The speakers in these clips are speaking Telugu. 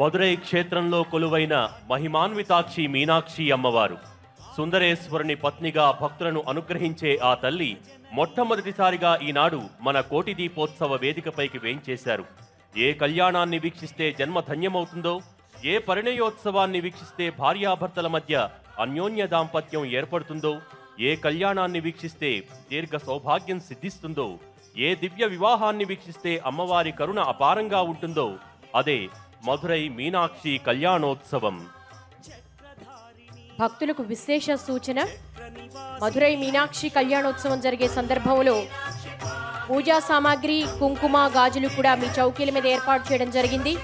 మధురై క్షేత్రంలో కొలువైన మహిమాన్వితాక్షి మీనాక్షి అమ్మవారు సుందరేశ్వరుని పత్నిగా భక్తులను అనుగ్రహించే ఆ తల్లి మొట్టమొదటిసారిగా ఈనాడు మన కోటి దీపోత్సవ వేదికపైకి వేంచేశారు. ఏ కళ్యాణాన్ని వీక్షిస్తే జన్మ ధన్యమవుతుందో, ఏ పరిణయోత్సవాన్ని వీక్షిస్తే భార్యాభర్తల మధ్య అన్యోన్య దాంపత్యం ఏర్పడుతుందో, ఏ కళ్యాణాన్ని వీక్షిస్తే దీర్ఘ సౌభాగ్యం సిద్ధిస్తుందో, ఏ దివ్య వివాహాన్ని వీక్షిస్తే అమ్మవారి కరుణ అపారంగా ఉంటుందో అదే మధురై మీనాక్షి కళ్యాణోత్సవం. భక్తులకు విశేష సూచన, మధురై మీనాక్షి కళ్యాణోత్సవం జరిగే సందర్భంలో పూజా సామాగ్రి, కుంకుమ, గాజులు కూడా మీ చౌకీల మీద ఏర్పాటు చేయడం జరిగింది.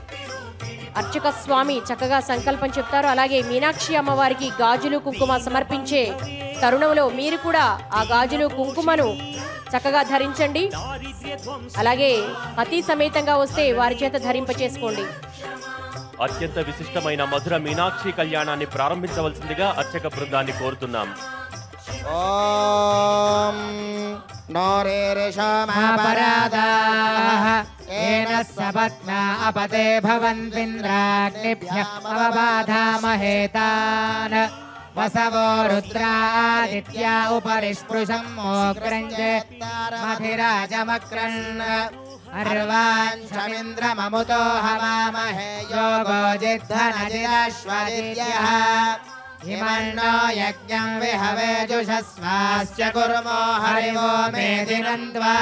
అర్చక స్వామి చక్కగా సంకల్పం చెప్తారు. అలాగే మీనాక్షి అమ్మవారికి గాజులు, కుంకుమ సమర్పించే తరుణంలో మీరు కూడా ఆ గాజులు, కుంకుమను చక్కగా ధరించండి. అలాగే పతి సమేతంగా వస్తే వారి చేత ధరింపచేసుకోండి. అత్యంత విశిష్టమైన మధుర మీనాక్షి కళ్యాణాన్ని ప్రారంభించవలసిందిగా అర్చక బృందాన్ని కోరుతున్నాం. ఓం నోరేరిషోమపరాదాః ఏన సపత్నా అపతే భవంత్వింద్రాగ్నిభ్యః అవబాధామహేతాన్ వసవో రుద్రాదిత్యా ఉపరిస్పృశం మోగ్రంజేత్తరమధిరాజమక్రన్ అర్వాంశమింద్రమముతో హవామహే యోగో జిద్ధనజిరాశ్వదిత్యః ఇమన్నో యజ్ఞం విహవేజుషస్వాస్య కుర్మో హరివో మేదినంత్వా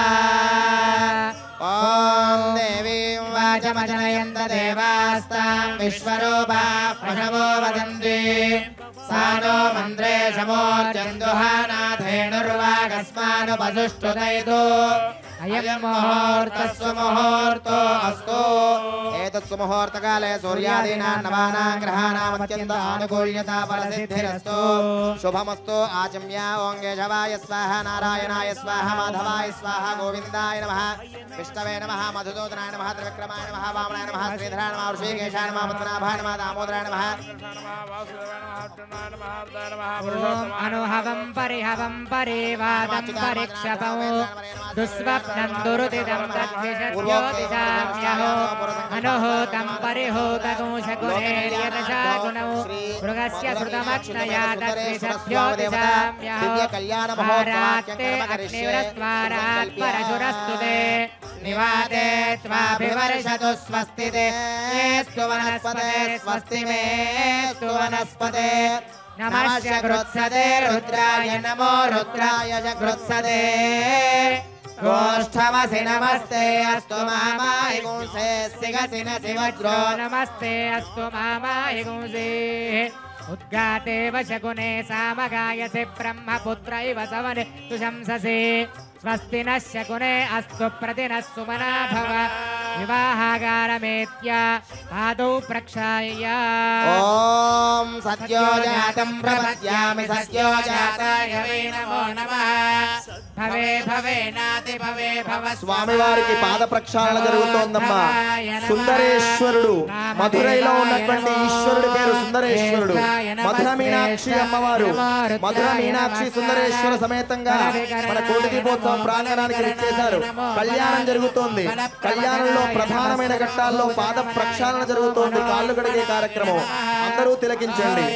ఓం దేవీం వాచమజనయంత దేవాస్తాం విశ్వరూపా పశవో వదంతి సానో మంత్రే శమోర్జందుహానాథేనుర్వాగస్మానుపసుష్టుదైతో అయం ముహూర్తస్సు ముహూర్తో అస్తు. ఏతత్సు ముహూర్తకాలే సూర్యాదీనాం నవానాం గ్రహాణాం అత్యంత ఆనుకూల్యతా ఫలసిద్ధిరస్తు. శుభమస్తు. ఆచమ్య. ఓం కేశవాయ స్వాహ, నారాయణాయ స్వాహ, మాధవాయ స్వాహ, గోవిందాయ నమః, విష్ణవే నమః, మధుసూదనాయ నమః, త్రివిక్రమాయ నమః, వామనాయ నమః, శ్రీధరాయ నమః, ఋషికేశాయ నమః, పద్మనాభాయ నమః, దామోదరాయ నమః. ఓం అనుహవం పరిహవం పరివాదం పరిక్షపం దుస్వప్నం దురుదిదం తద్విషద్యోతిషామ్యహో అనుహూతం పరిహూతగుంశగుణేర్యదశాగుణౌ మృగస్య శృతమక్షయా తద్విషద్యోతిషామ్యహో ఆరాత్తే అగ్నివ్రస్వారాత్పరశురస్తుతే నివాతే త్వాభివర్షతు స్వస్తితే మేస్తు వనస్పతే స్వస్తి మేస్తు వనస్పతే నమస్య గృత్సతే రుద్రాయ నమో రుద్రాయ జగృత్సతే గోష్ఠమసి నమస్తే అస్తు మామాయి గుంసే సిగసినసి వజ్రో నమస్తే అస్తు మామాయి గుంసే ఉద్గాతే వశగుణే సామగాయసి బ్రహ్మపుత్ర ఇవ సవనే తుశంససి స్వస్తి నః శకునే అస్తు ప్రతినః సుమనా భవ వివాహాగారమేత్య పాదౌ ప్రక్షాళ్య. ఓం సత్యో జాతం ప్రపద్యామి సత్యో జాతాయ వై నమో నమః. భవే భవేనాతి భవే భవ. స్వామివారికి పాద ప్రక్షాళన జరుగుతోందమ్మా. సుందరేశ్వరుడు, మధురైలో ఉన్నటువంటి ఈశ్వరుడి పేరు సుందరేశ్వరుడు. మధుర మీనాక్షి అమ్మవారు, మధుర మీనాక్షి సుందరేశ్వర సమేతంగా మన కోటి దీపోత్సవం ప్రాంగణానికి విచ్చేశారు. కళ్యాణం జరుగుతోంది. కళ్యాణంలో ప్రధానమైన ఘట్టాల్లో పాద ప్రక్షాళన జరుగుతోంది. కాళ్ళు కడిగే కార్యక్రమం అందరూ తిలకించండి.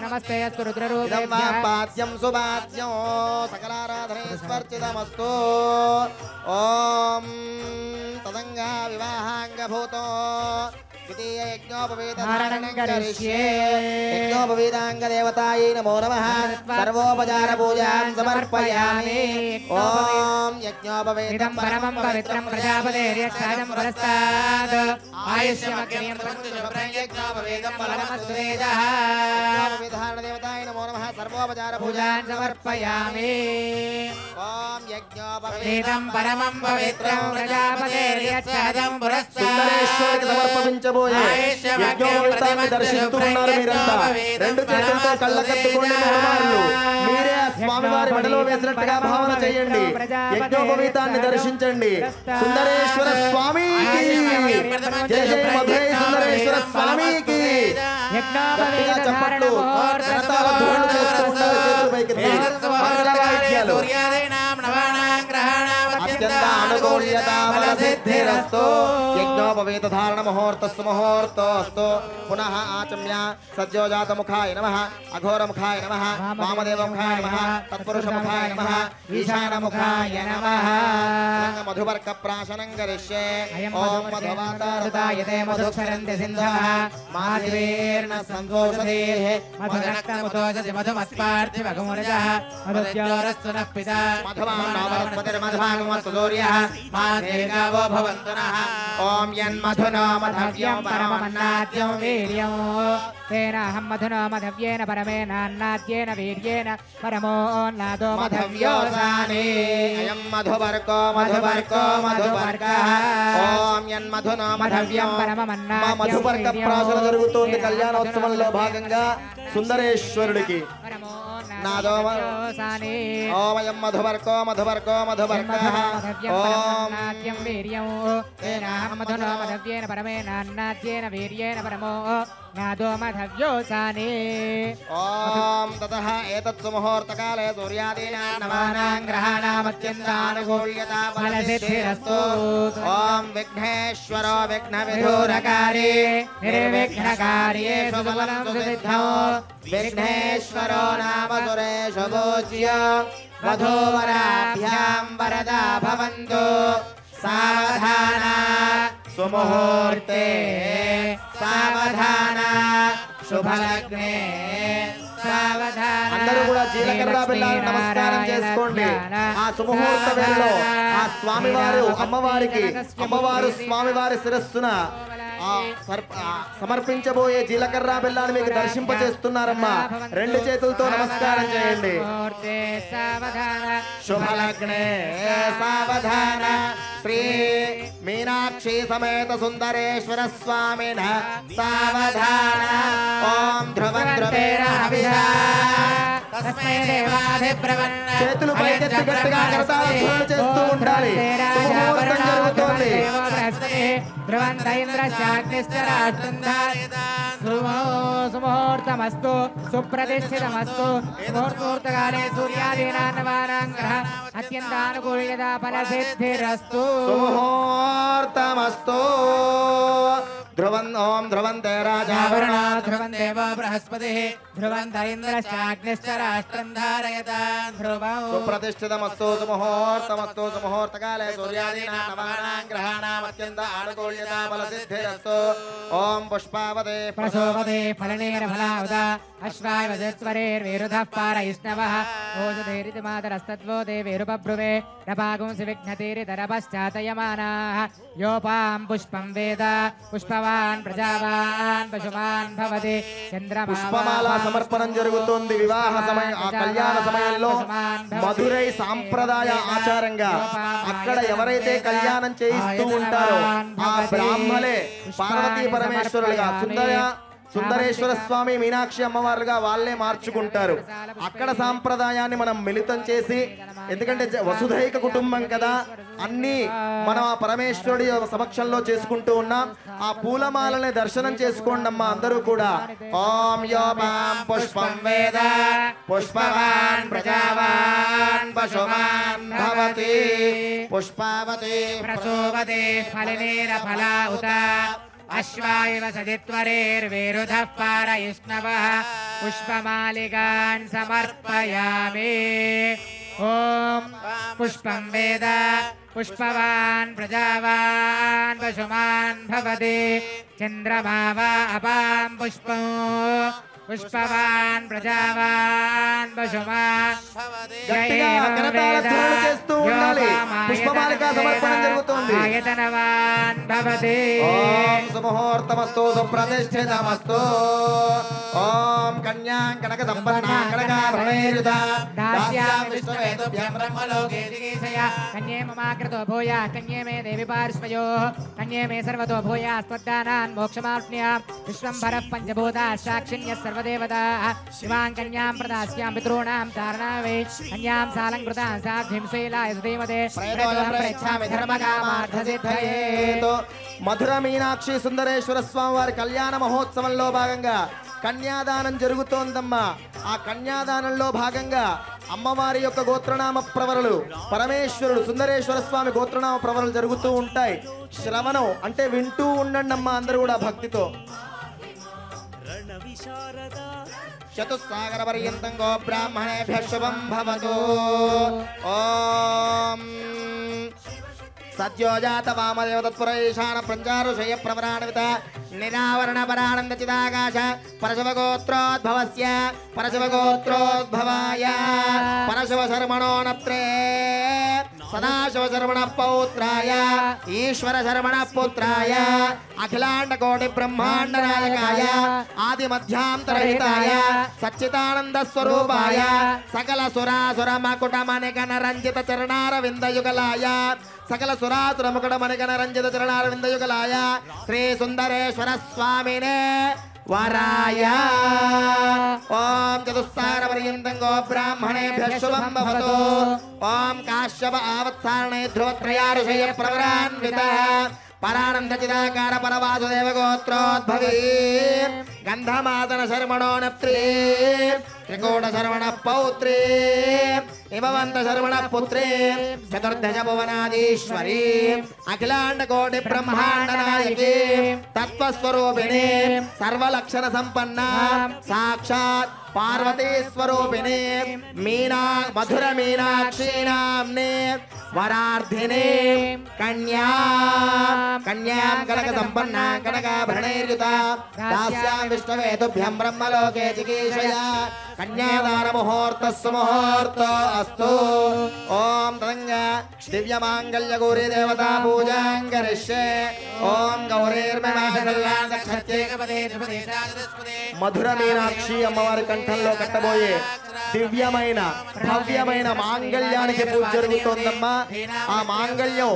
నమస్తే అస్తు రుద్రరూపేభ్యః పాద్యం సుపాద్యం సకలారాధనేశ్వర్చితమస్తు. ఓం తదంగా వివాహాంగభూతో యజ్ఞోపవీతాంగదేవతాయై నమో నమః. సర్వోపచార పూజాం సమర్పయామి. ఓం యజ్ఞోపవీతం పరమం పవిత్రం ప్రజాపతేర్యక్షాయం పురస్తాద్ ఆయుష్యమగ్నియం శుభ్రం యజ్ఞోపవీతం ఫలమస్తు తేజః. దేవతాయై నమో నమః. సర్వోపచార పూజాం సమర్పయామి. ఓం యజ్ఞోపవీతం పరమం పవిత్రం ప్రజాపతేర్యక్షాయం పురస్తాద్ సుందరేశ్వరుడికి సమర్పించబోయే యజ్ఞోపవీతాన్ని దర్శిస్తూ ఉన్నారు మీరంతా. రెండు చేతులతో కళ్ళకత్తుకోండి మూడుమార్లు. మీరే ఆ స్వామివారి మెడలో వేసినట్టుగా భావన చేయండి. యజ్ఞోపవీతాన్ని దర్శించండి. సుందరేశ్వర స్వామికి జయ జయ మధురై సుందరేశ్వర స్వామికి. గట్టిగా చప్పట్లు, కరతాళ ధ్వనులు చేస్తూ ఉండాలి. చేతులు పైకెత్తి మంగళవాయిద్యాలు. సూర్యాదీనాం నవానాం గ్రహాణాం అత్యంతానుకూల్యతా ఫలసిద్ధిరస్తు యజ్ఞోపవేత ధారణ ముహూర్తస్సు ముహూర్తోస్తు పునః ఆచమ్య సజ్జోజాతముఖాయ నమః అఘోరముఖాయ నమః వామదేవముఖాయ నమః తత్పురుషముఖాయ నమః ఈశానముఖాయ నమః మధువర్క ప్రాశనం కరిష్యే ఓం మధువాతారతాయతే మధుక్షరంతి సింధవః మాధవీర్ణ సంతోషదేః మధురక్తముతోజసి మధుమత్పార్థివగుమురజః మధుజ్యోరస్తు నః పితా మధువాన్నోమస్పతిర్మధువాగమస్తు సూర్యః మాధేగావో భవంతు నః ఓం యన్మధునో మధవ్యం పరమమన్నాద్యం వీర్యం తేనాహం మధునో మధవ్యేన పరమేనాన్నాద్యేన వీర్యేన పరమోన్నాదో మధవ్యోసానే అయం మధువర్కో మధువర్కో మధువర్కః ఓం యన్మధునో మధవ్యం పరమమన్నాద్యం మధువర్క ప్రాశన జరుగుతోంది కళ్యాణోత్సవంలో భాగంగా సుందరేశ్వరుడికి నాదో ఓమయం మధువర్కో మధువర్కో మధువర్కః ఓం వీర్యం తేనాహం మధునో మధవ్యేన పరమేనాన్నాద్యేన వీర్యేన పరమో నాదో మధవ్యోసానే ఓం తతః ఏతత్సు ముహూర్తకాలే సూర్యాదీనాం నవానాం గ్రహాణామత్యంతానుకూల్యతా ఫలసిద్ధిరస్తు ఓం విఘ్నేశ్వరో విఘ్నవిదూరకారీ నిర్విఘ్నకార్యే సుబలం సుసిద్ధం విఘ్నేశ్వరో నామ సురేషు పూజ్య వధూవరాభ్యాం వరదా భవంతు సావధాన సుముహూర్తే సావధాన శుభలగ్నే సావధాన అందరూ కూడా జీలకర్ర బెల్లాలు నమస్కారం చేసుకోండి ఆ సుముహూర్త వేళలో ఆ స్వామివారు అమ్మవారు స్వామివారి శిరస్సున సమర్పించబోయే జీలకర్ర బెల్లాన్ని మీకు దర్శింపజేస్తున్నారమ్మా రెండు చేతులతో నమస్కారం చేయండి శుభలగ్నే సావధాన శ్రీ మీనాక్షి సమేత సుందరేశ్వర స్వామిన సావధాన ఓం ధ్రువం ధ్రువేణ అభిషా తస్మై దేవాధిప్రవన్న చేతులు పైకెత్తి గట్టిగా కరతాళధ్వనులు చేస్తూ ఉండాలి సుముహూర్తం జరుగుతోంది సుముహూర్తమస్తు సుప్రతిష్ఠితమస్తు ముహూర్తకాలే సూర్యాదీనాం నవానాం గ్రహ అత్యంతానుకూల్యతా ఫలసిద్ధిరస్తు సుముహూర్తమస్తు ధ్రువం ఓం ధ్రువంతే రాజా వరుణో ధ్రువం దేవో బృహస్పతిః ధ్రువంత ఇంద్రశ్చాగ్నిశ్చ రాష్ట్రం ధారయతాం ధ్రువం సుప్రతిష్ఠితమస్తు సుముహూర్తమస్తు సుముహూర్తకాలే సూర్యాదీనాం నవానాం గ్రహాణాం అత్యంత ఆనుకూల్యతా ఫలసిద్ధిరస్తు ఓం పుష్పావతే ప్రసోవతే ఫలనేరఫలావత అశ్వాయ వజస్వరేర్వేరుధః పారయిష్ణవః ఓజధేరితి మాతరస్తద్వో దేవేరుపబ్రువే నపాగుంసి విఘ్నతేరితరపశ్చాతయమానాః యోపాం పుష్పం వేద పుష్పవాన్ ప్రజావాన్ పశుమాన్ భవతి పుష్పమాల సమర్పణం జరుగుతోంది వివాహ సమయం ఆ కళ్యాణ సమయంలో మధురై సాంప్రదాయ ఆచారంగా అక్కడ ఎవరైతే కళ్యాణం చేయిస్తూ ఉంటారో ఆ బ్రాహ్మలే పార్వతీ పరమేశ్వరులుగా సుందరేశ్వర స్వామి మీనాక్షి అమ్మవారుగా వాళ్ళే మార్చుకుంటారు అక్కడ సాంప్రదాయాన్ని మనం మిళితం చేసి ఎందుకంటే వసుధైక కుటుంబం కదా అన్ని మనం ఆ పరమేశ్వరుడి సమక్షంలో చేసుకుంటూ ఉన్నాం ఆ పూలమాలని దర్శనం చేసుకోండి అమ్మా అందరూ కూడా ఓం యోపాం పుష్పం వేద పుష్పవాన్ ప్రజావాన్ పశుమాన్ భవతి పుష్పావతి ప్రసోవతే ఫలనేరఫలా ఉత అశ్వాయవ సదిత్వరేర్వేరుధః పారయిష్ణవః పుష్పమాలికాన్ సమర్పయామి ఓం పుష్పం వేద పుష్పవాన్ ప్రజావాన్ పశుమాన్ భవతి చంద్రమా వా అపాం పుష్పం పుష్పవాన్ ప్రజావాన్ పశుమాన్ గట్టిగా కరతాళధ్వనులు చేస్తూ ఉండాలి పుష్పమాలిక సమర్పణం జరుగుతోంది ఆయతనవాన్ భవతి ఓం సుముహూర్తమస్తు సుప్రతిష్ఠితమస్తు ఓం కన్యాం కనక సంపన్నాం కనకాభరణైర్యుతా దాస్యాం విష్ణువేతుభ్యం బ్రహ్మలోకే దిగేశయ కన్యే మమాకృతో భూయా కన్యే మే దేవి పార్శ్వయోః కన్యే మే సర్వతో భూయా స్వద్దానాన్ మోక్షమాప్నుయాం విశ్వంభరః పంచభూతా సాక్షిణ్యः సర్వదేవతాః శివాం కన్యాం ప్రదాస్యాం పితॄణాం తారణావే కన్యాం సాలంకృతాం సాధ్విం శైలాయ సుధీమతే ప్రేక్షామి ధర్మకామార్థసిద్ధయేతు మధుర మీనాక్షి సుందరేశ్వర స్వామి వారి కళ్యాణ మహోత్సవంలో భాగంగా కన్యాదానం జరుగుతోందమ్మా. ఆ కన్యాదానంలో భాగంగా అమ్మవారి యొక్క గోత్రనామ ప్రవరలు, పరమేశ్వరుడు సుందరేశ్వర స్వామి గోత్రనామ ప్రవరలు జరుగుతూ ఉంటాయి. శ్రవణం అంటే వింటూ ఉండండి అమ్మా అందరూ కూడా భక్తితో. చతుస్సాగర పర్యంతం గో బ్రాహ్మణేభ్యః శుభం భవతు. ఓం సత్యోజాత వామదేవ తత్పుర ఈశాన పంచారుషయ ప్రవరాణవిత నిరావరణ పరానంద చిదాకాశ పరశుభగోత్రోద్భవస్య పరశుభగోత్రోద్భవాయ పరశుభ శర్మణో నత్రే సదాశివ శర్మణ పౌత్రాయ ఈశ్వర శర్మణ పుత్రాయ అఖిలాండ కోటి బ్రహ్మాండ నాయకాయ ఆది మధ్యాంతరహితాయ సచ్చిదానంద స్వరూపాయ సకల సురాసుర మకుట మణిగణ రంజిత చరణారవిందయుగలాయ సకల సురాసుర ముకుట మణిగణ రంజిత చరణారవిందయుగలాయ శ్రీ సుందరేశ్వర స్వామినే వరాయ. ఓం చతుస్సాగర పర్యంతం గో బ్రాహ్మణేభ్యః శుభం భవతు. ఓం కాశ్యప ఆవత్సారణే ధ్రువత్రయారుషయ ప్రవరాన్విత పరానంద చిదాకార పరవాసుదేవ గోత్రోద్భవీ గంధమాదన శర్మణో నత్రీ త్రికోణ శర్మణ పౌత్రీ హిమవంత శర్మణ పుత్రీ చతుర్దశ భువనాధీశ్వరీ అఖిలాండ కోటి బ్రహ్మాండ నాయకి తత్వస్వరూపిణి సర్వలక్షణ సంపన్న సాక్షాత్ పార్వతీ స్వరూపిణి మీనా మధుర మీనాక్షి నామ్ని వరార్థిని కన్యాం కనక సంపన్న కనకాభరణైర్యుత దాస్యాం విష్ణవే తుభ్యం బ్రహ్మలోకే చికీర్షయ కన్యాదాన ముహూర్త సుముహూర్త అస్తు. ఓం తదంగా దివ్యమాంగళ్య గౌరీ దేవతా పూజాం కరిష్యే. ఓం మధుర మీనాక్షి అమ్మవారి కంఠంలో కట్టబోయే దివ్యమైన భవ్యమైన మాంగళ్యానికి పూజ జరుగుతోందమ్మా. ఆ మాంగళ్యం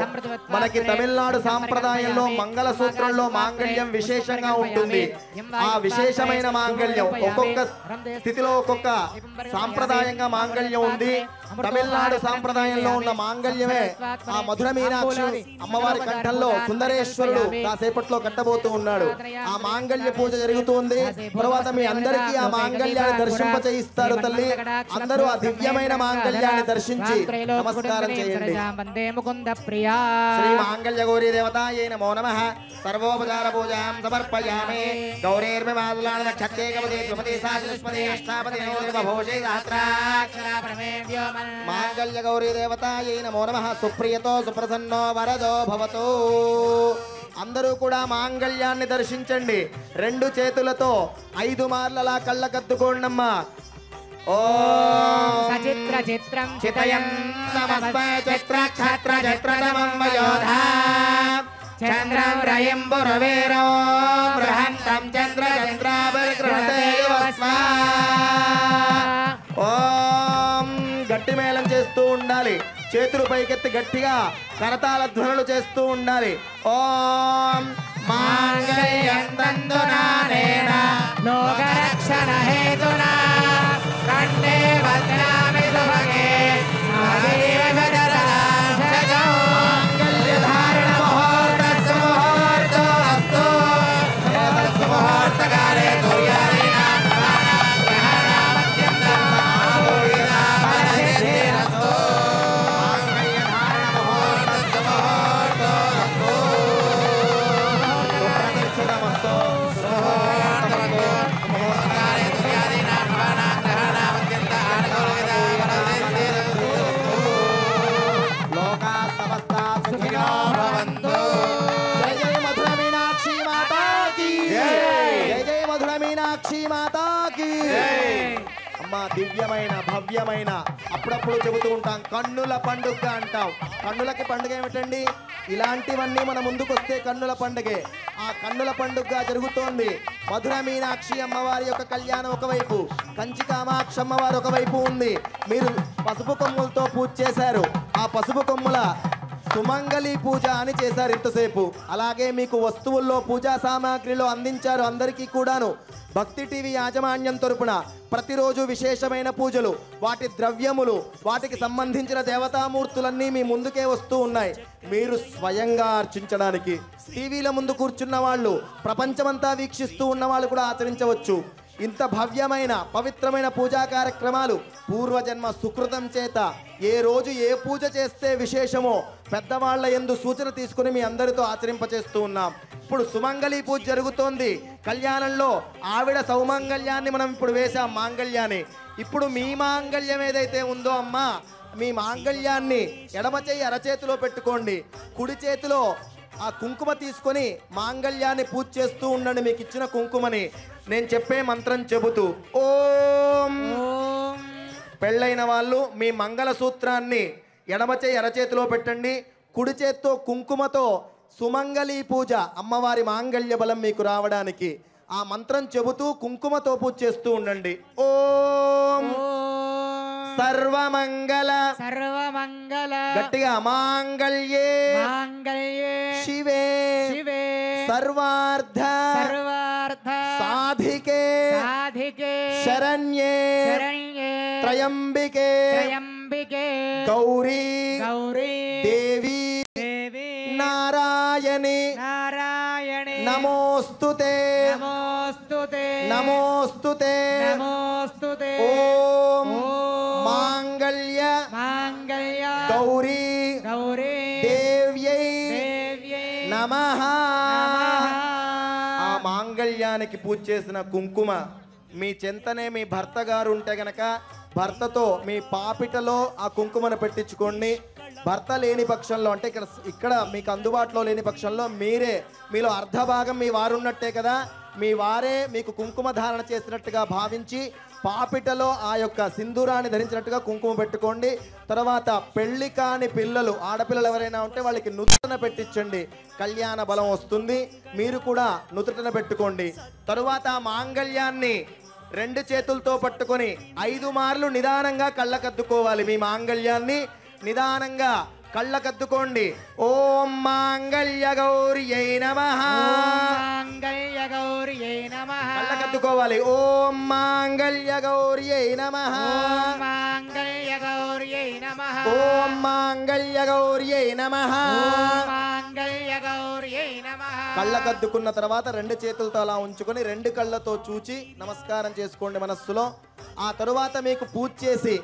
మనకి తమిళనాడు సాంప్రదాయంలో మంగళసూత్రంలో మాంగళ్యం విశేషంగా ఉంటుంది. ఆ విశేషమైన మాంగళ్యం ఒక్కొక్క స్థితిలో ఒక్కొక్క సాంప్రదాయంగా మాంగళ్యం ఉంది. తమిళనాడు సాంప్రదాయంలో ఉన్న మాంగళ్యమే ఆ మధుర మీనాక్షి అమ్మవారి కంఠంలో సుందరేశ్వరుడు కాసేపట్లో కట్టబోతూ ఉన్నాడు. ఆ మాంగళ్య పూజ జరుగుతుంది. తర్వాత మీ అందరికీ ఆ మాంగళ్యాన్ని దర్శింప చేయిస్తారు తల్లి. అందరూ ఆ దివ్యమైన మాంగళ్యాన్ని దర్శించి నమస్కారం చేయండి. శ్రీ మాంగళ్య గౌరీ దేవతాయై నమో నమః. సర్వోపచార పూజాం సమర్పయామి. గౌరీర్మి మాదులాన నక్షత్రేకపదే త్రిపదే సాచతుష్పదే అష్టాపదే నవోర్భవోషే సహస్రాక్షరాపరమే మాంగళ్య గౌరీ దేవతాయై నమో నమః. సుప్రియతో సుప్రసన్నో వరదో భవతు. అందరూ కూడా మాంగళ్యాన్ని దర్శించండి. రెండు చేతులతో 5 మార్లలా కళ్ళకద్దుకోండమ్మా. ఓం సచిత్ర చిత్రం చితయం నమస్తే చిత్ర క్షత్ర చిత్రతమం వయోధా చంద్రం రయం పురవీరో బృహంతం చంద్ర చంద్రాభిర్గృహతే యువస్వ. ఓం గట్టి మేళం చేస్తూ ఉండాలి. చేతులు పైకెత్తి గట్టిగా కరతాళ ధ్వనులు చేస్తూ ఉండాలి. ఓం మాంగళ్యం తందునానేన లోకరక్షణ హేతునా కండే భద్రామి సుభగే ఆదేవ భద్రాశకం మాంగళ్యధారణ ముహూర్త సుముహూర్త అస్తు. సుముహూర్తకాలే సూర్యాదీనా దివ్యమైన భవ్యమైన అప్పుడప్పుడు చెబుతూ ఉంటాం కన్నుల పండుగ అంటాం. కన్నులకి పండుగ ఏమిటండి? ఇలాంటివన్నీ మన ముందుకు వస్తే కన్నుల పండుగే. ఆ కన్నుల పండుగ జరుగుతోంది. మధుర మీనాక్షి అమ్మవారి యొక్క కళ్యాణం ఒకవైపు, కంచి కామాక్షి అమ్మవారు ఒకవైపు ఉంది. మీరు పసుపు కొమ్ములతో పూజ చేశారు. ఆ పసుపు కొమ్ముల సుమంగళి పూజ అని చేశారు ఇంతసేపు. అలాగే మీకు వస్తువుల్లో పూజా సామాగ్రిలో అందించారు అందరికీ కూడాను. భక్తి టీవీ యాజమాన్యం తరపున ప్రతిరోజు విశేషమైన పూజలు, వాటి ద్రవ్యములు, వాటికి సంబంధించిన దేవతామూర్తులన్నీ మీ ముందుకే వస్తూ ఉన్నాయి. మీరు స్వయంగా అర్చించడానికి టీవీల ముందు కూర్చున్న వాళ్ళు, ప్రపంచమంతా వీక్షిస్తూ ఉన్న వాళ్ళు కూడా ఆచరించవచ్చు. ఇంత భవ్యమైన పవిత్రమైన పూజా కార్యక్రమాలు పూర్వజన్మ సుకృతం చేత ఏ రోజు ఏ పూజ చేస్తే విశేషమో పెద్దవాళ్ల యందు సూచన తీసుకుని మీ అందరితో ఆచరింపచేస్తూ ఉన్నాం. ఇప్పుడు సుమంగళి పూజ జరుగుతోంది. కళ్యాణంలో ఆవిడ సౌమంగళ్యాన్ని మనం ఇప్పుడు వేసాం, మాంగళ్యాన్ని. ఇప్పుడు మీ మాంగళ్యం ఏదైతే ఉందో అమ్మా, మీ మాంగళ్యాన్ని ఎడమ చేయి అరచేతిలో పెట్టుకోండి. కుడి చేతిలో ఆ కుంకుమ తీసుకొని మాంగళ్యాన్ని పూజ చేస్తూ ఉండండి. మీకు ఇచ్చిన కుంకుమని నేను చెప్పే మంత్రం చెబుతూ ఓం. పెళ్ళైన వాళ్ళు మీ మంగళసూత్రాన్ని ఎడమ చేయి అరచేతిలో పెట్టండి. కుడి చేత్తో కుంకుమతో సుమంగళి పూజ, అమ్మవారి మాంగళ్య బలం మీకు రావడానికి ఆ మంత్రం చెబుతూ కుంకుమతో పూజ చేస్తూ ఉండండి. ఓం సర్వమంగళ సర్వమంగళ గట్టిగా మాంగళ్యే మాంగళ్యే శివే శివే సర్వార్థ సర్వార్థ సాధికే సాధికే శరణ్యే శరణ్యే త్రయంబికే త్రయంబికే గౌరీ గౌరీ దేవి దేవి నారాయణి నారాయణి నమోస్తుతే నమోస్తుతే నమోస్తుతే నమోస్తుతే ఓం ఓం మాంగళ్య మాంగళ్య గౌరీ గౌరీ దేవ్యై దేవ్యై నమః. నమః. ఆ మాంగళ్యానికి పూజ చేసిన కుంకుమ మీ చెంతనే మీ భర్త గారు ఉంటే గనక భర్తతో మీ పాపిటలో ఆ కుంకుమను పెట్టించుకోండి. భర్త లేని పక్షంలో అంటే ఇక్కడ మీకు అందుబాటులో లేని పక్షంలో మీలో అర్ధ భాగం మీ వారు ఉన్నట్టే కదా, మీ వారే మీకు కుంకుమ ధారణ చేసినట్టుగా భావించి పాపిటలో ఆ యొక్క సింధూరాన్ని ధరించినట్టుగా కుంకుమ పెట్టుకోండి. తర్వాత పెళ్లి కాని పిల్లలు ఆడపిల్లలు ఎవరైనా ఉంటే వాళ్ళకి నుదుటన పెట్టించండి, కళ్యాణ బలం వస్తుంది. మీరు కూడా నుదుటన పెట్టుకోండి. తరువాత ఆ మాంగళ్యాన్ని 2 చేతులతో పట్టుకొని 5 మార్లు నిదానంగా కళ్ళకద్దుకోవాలి. మీ మాంగళ్యాన్ని నిదానంగా కళ్ళకద్దుకోండి. ఓం మాంగళ్య గౌరియై నమః. మాంగళ్య గౌరియై నమః. కళ్ళకద్దుకోవాలి. ఓం మాంగళ్య గౌరియై నమః. మాంగళ్య గౌరియై నమః. ఓం మాంగళ్య గౌరియై నమః. మాంగళ్య గౌరియై నమః. కళ్ళకద్దుకున్న తర్వాత 2 చేతులతో అలా ఉంచుకొని 2 కళ్ళతో చూచి నమస్కారం చేసుకోండి మనస్సులో. ఆ తరువాత మీకు పూజ చేసి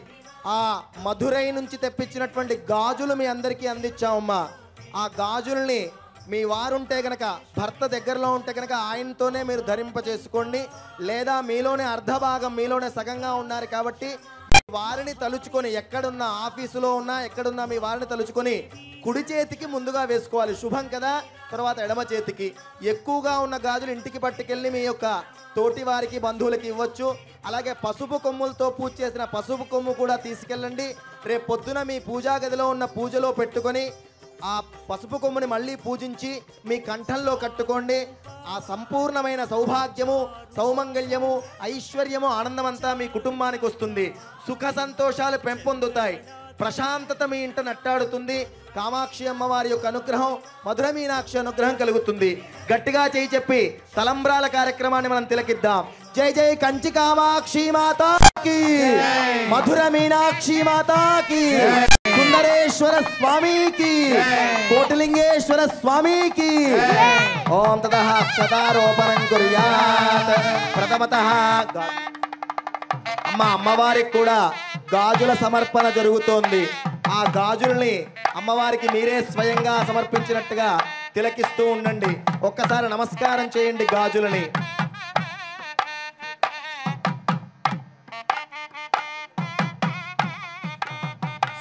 ఆ మధురై నుంచి తెప్పించినటువంటి గాజులు మీ అందరికీ అందించామమ్మా. ఆ గాజుల్ని మీ వారుంటే గనక భర్త దగ్గరలో ఉంటే గనక ఆయనతోనే మీరు ధరింప చేసుకోండి. లేదా మీలోనే అర్ధభాగం మీలోనే సగంగా ఉన్నారు కాబట్టి వారిని తలుచుకొని ఎక్కడున్నా ఆఫీసులో ఉన్నా ఎక్కడున్నా మీ వారిని తలుచుకొని కుడి చేతికి ముందుగా వేసుకోవాలి, శుభం కదా. తర్వాత ఎడమ చేతికి ఎక్కువగా ఉన్న గాజులు ఇంటికి పట్టుకెళ్ళి మీ యొక్క తోటి వారికి బంధువులకి ఇవ్వచ్చు. అలాగే పసుపు కొమ్ములతో పూజ చేసిన పసుపు కొమ్ము కూడా తీసుకెళ్ళండి. రేపు పొద్దున మీ పూజా గదిలో ఉన్న పూజలో పెట్టుకొని ఆ పసుపు కొమ్ముని మళ్ళీ పూజించి మీ కంఠంలో కట్టుకోండి. ఆ సంపూర్ణమైన సౌభాగ్యము సౌమంగళ్యము ఐశ్వర్యము ఆనందమంతా మీ కుటుంబానికి వస్తుంది. సుఖ సంతోషాలు పెంపొందుతాయి. ప్రశాంతత మీ ఇంట నట్టాడుతుంది. కామాక్షి అమ్మవారి యొక్క అనుగ్రహం, మధుర మీనాక్షి అనుగ్రహం కలుగుతుంది. గట్టిగా చేయి చెప్పి తలంబ్రాల కార్యక్రమాన్ని మనం తిలకిద్దాం. జై జై కంచి కామాక్షి మాతాకి, మధుర మీనాక్షి మాతాకి, సుందరేశ్వర స్వామికి, కోటిలింగేశ్వర స్వామికి. ఓం తతః అక్షతారోపణం కుర్యాత్. ప్రథమతః అమ్మవారికి కూడా గాజుల సమర్పణ జరుగుతోంది. ఆ గాజుల్ని అమ్మవారికి మీరే స్వయంగా సమర్పించినట్టుగా తిలకిస్తూ ఉండండి. ఒక్కసారి నమస్కారం చేయండి గాజులని.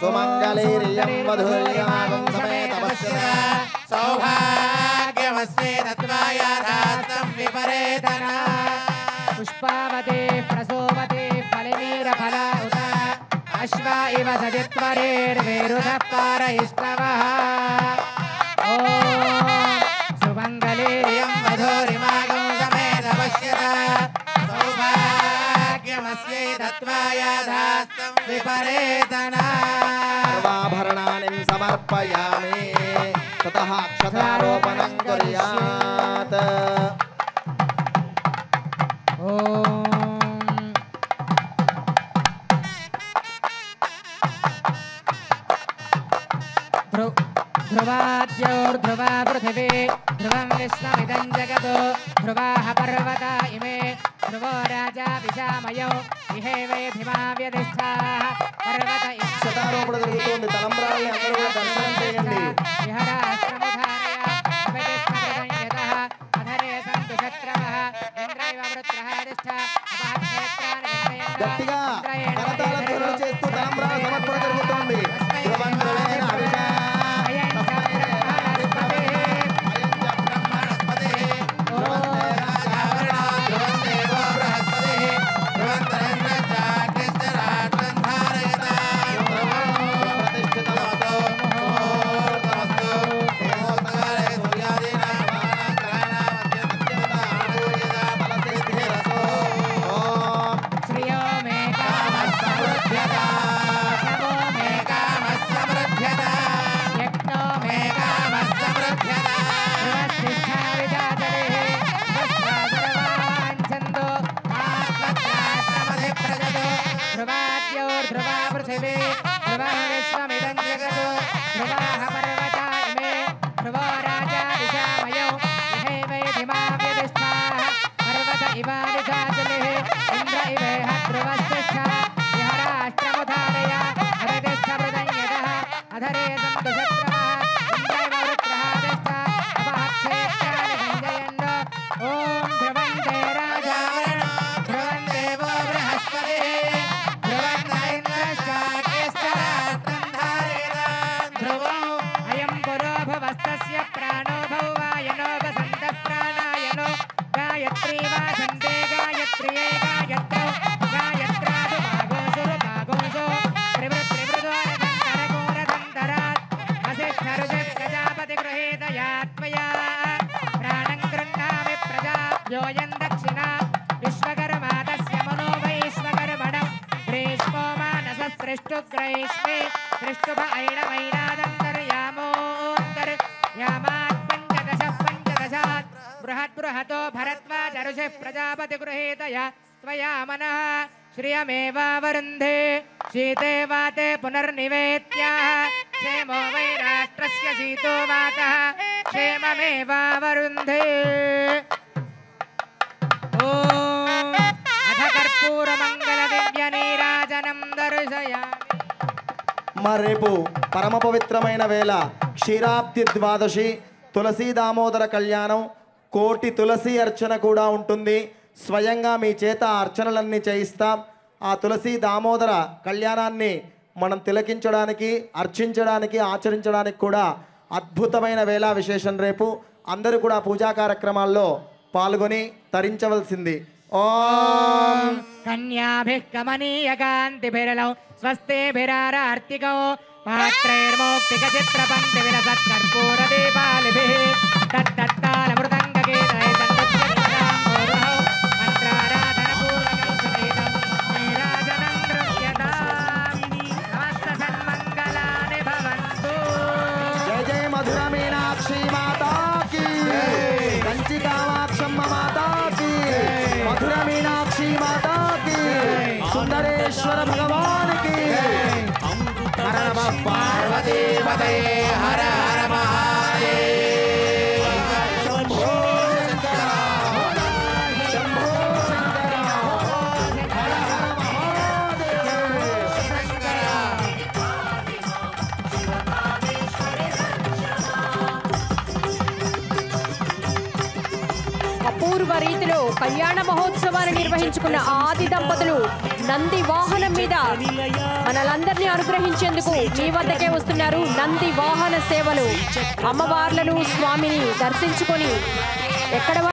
సుమంగళైర్యం మధుర్యాగం సమేత పశ్యత సౌభాగ్యమస్మే తత్వాయాధాతం విపరేతన పుష్పావతే ప్రసోవతే ఫలనీర ఫల ఉత అశ్వ ఇవ సజిత్వరేర్వేరుధ పారయిష్ణవః. ఓం సుమంగళీర్యం మధురిమాగం సమేత పశ్యత సౌభాగ్యమస్యై తత్వాయాధాతం విపరేతన. సర్వాభరణాని సమర్పయామి. తతః అక్షతారోపణం కుర్యాత్. ఓం ధ్రువాద్యోర్ధ్రువా పృథివీ ధ్రువం విశ్వమిదం జగతో ధ్రువాః పర్వతా ఇమే ध्रुवो राजा विशामयो इहेवेधिमाव्यधिष्ठाः पर्वत శతారోపణ జరుగుతోంది. తలంబ్రాల్ని అందరూ కూడా దర్శనం చేయండి. విహరాశ్రముధారయ ఉపతిష్ఠయతః అధరే సంతు శత్రవః ఇంద్రైవ వృత్రహాదిష్ఠ అపహక్షేత్రాన్ని విజయంగా గట్టిగా కరతాళ ధ్వనులు చేస్తూ తలంబ్రాల సమర్పణ జరుగుతోంది. ధ్రువంధ్రువేణ అభిషా बृहतो भरद्वाजऋषि प्रजापति गृहीतया त्वया मनः श्रियमेवावरुन्धे शीते वाते पुनर्निवेत्याः क्षेमो वै राष्ट्रस्य शीतो वातः क्षेममेवावरुन्धे ॐ अथ कर्पूरमङ्गलदिव्यनीराजनं दर्शयामि। రేపు పరమ పవిత్రమైన వేళ క్షీరాబ్ది ద్వాదశి తులసీ దామోదర కళ్యాణం కోటి తులసి అర్చన కూడా ఉంటుంది. స్వయంగా మీ చేత అర్చనలన్నీ చేయిస్తాం. ఆ తులసీ దామోదర కళ్యాణాన్ని మనం తిలకించడానికి అర్చించడానికి ఆచరించడానికి కూడా అద్భుతమైన వేళ విశేషం. రేపు అందరూ కూడా పూజా కార్యక్రమాల్లో పాల్గొని తరించవలసింది. ఓం కన్యాభిః కమనీయకాంతిభిరలౌ స్వస్తిభిరారార్తికౌ పాత్రైర్మౌక్తికచిత్రపంక్తి విలసత్కర్పూరదీపాలిభిః తత్తత్తాళమృదంగగీతై తన్నుజ్జలపదాంబోరుహౌ మంత్రారాధనపూర్వకం సునీతం నీరాజనం నృత్యతాం సమస్తసన్మంగళాని భవంతు. జయ జయ మధుర మీనాక్షి మాతాకి, కంచి కామాక్షమ్మ మాతాకి, మధుర మీనాక్షి మాతాకి, సుందరేశ్వర భగవానికి. హర నమః పార్వతీపతే హర హర మహాదేవ. శంభో శంకర శంభో శంకర హర హర మహాదేవ శంకర. అపూర్వ రీతిలో కళ్యాణ మహోత్సవాన్ని నిర్వహించుకున్న ఆది దంపతులు నంది వాహనం మీద మనలందరినీ అనుగ్రహించేందుకు మీ వద్దకే వస్తున్నారు. నంది వాహన సేవలు అమ్మవార్లను స్వామిని దర్శించుకొని ఎక్కడ